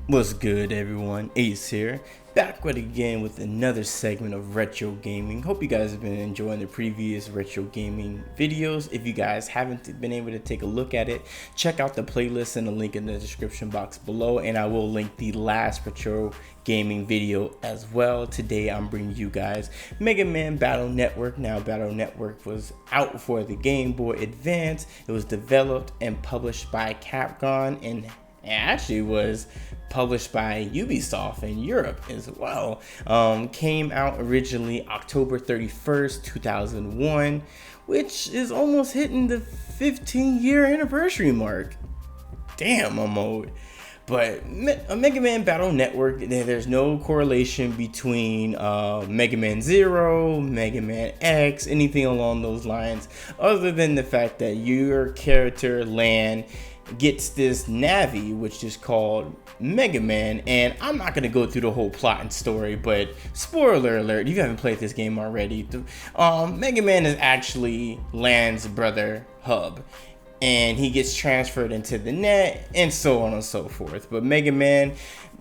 What's good, everyone? Ace here, back again with another segment of retro gaming. Hope you guys have been enjoying the previous retro gaming videos. If you guys haven't been able to take a look at it, check out the playlist and the link in the description box below, and I will link the last retro gaming video as well. Today I'm bringing you guys Megaman BattleNetwork. Now, BattleNetwork was out for the Game Boy Advance. It was developed and published by Capcom, and it actually was published by Ubisoft in Europe as well. Came out originally October 31st, 2001, which is almost hitting the 15-year anniversary mark. Damn, I'm old. But Mega Man BattleNetwork, there's no correlation between Mega Man Zero, Mega Man X, anything along those lines, other than the fact that your character, Lan, gets this Navi, which is called Mega Man. And I'm not going to go through the whole plot and story, but spoiler alert, if you haven't played this game already, Mega Man is actually Lan's brother, Hub, and he gets transferred into the net and so on and so forth. But Mega Man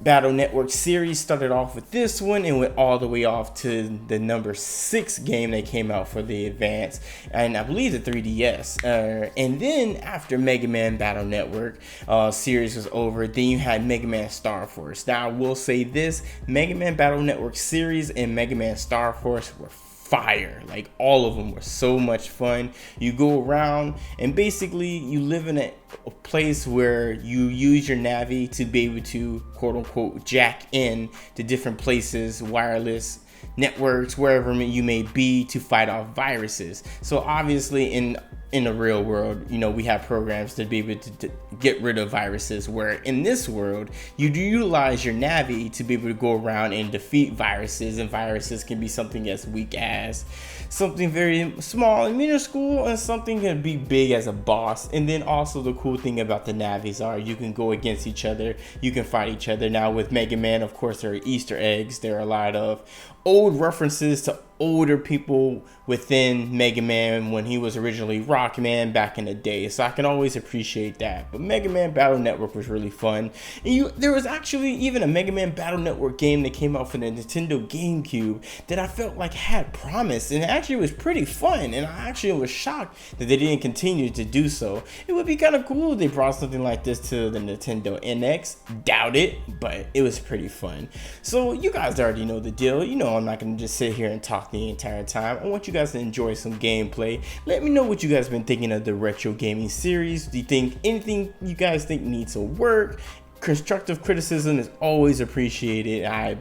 BattleNetwork series started off with this one and went all the way off to the number 6 game that came out for the Advance, and I believe the 3DS. And then after Mega Man BattleNetwork series was over, then you had Mega Man Star Force. Now I will say this, Mega Man BattleNetwork series and Mega Man Star Force were fire. Like, all of them were so much fun. You go around and basically you live in a place where you use your Navi to be able to quote unquote jack in to different places, wireless networks, wherever you may be, to fight off viruses. So obviously in the real world, you know, we have programs to be able to get rid of viruses, where in this world you do utilize your Navi to be able to go around and defeat viruses, and viruses can be something as weak as something very small and minuscule, and something can be big as a boss. And then also the cool thing about the Navis are you can go against each other, you can fight each other. Now with Mega Man, of course, there are Easter eggs, there are a lot of old references to older people within Mega Man when he was originally Rockman back in the day, so I can always appreciate that. But Mega Man BattleNetwork was really fun. And there was actually even a Mega Man BattleNetwork game that came out for the Nintendo GameCube that I felt like had promise, and it actually was pretty fun, and I actually was shocked that they didn't continue to do so. It would be kind of cool if they brought something like this to the Nintendo NX. Doubt it, but it was pretty fun. So you guys already know the deal. You know I'm not going to just sit here and talk the entire time. I want you guys to enjoy some gameplay. Let me know what you guys have been thinking of the retro gaming series. Do you think anything you guys think needs to work? Constructive criticism is always appreciated. I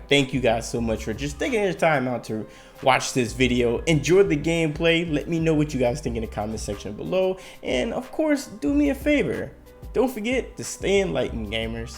thank you guys so much for just taking your time out to watch this video. Enjoy the gameplay. Let me know what you guys think in the comment section below, and of course, do me a favor, don't forget to stay enlightened, gamers.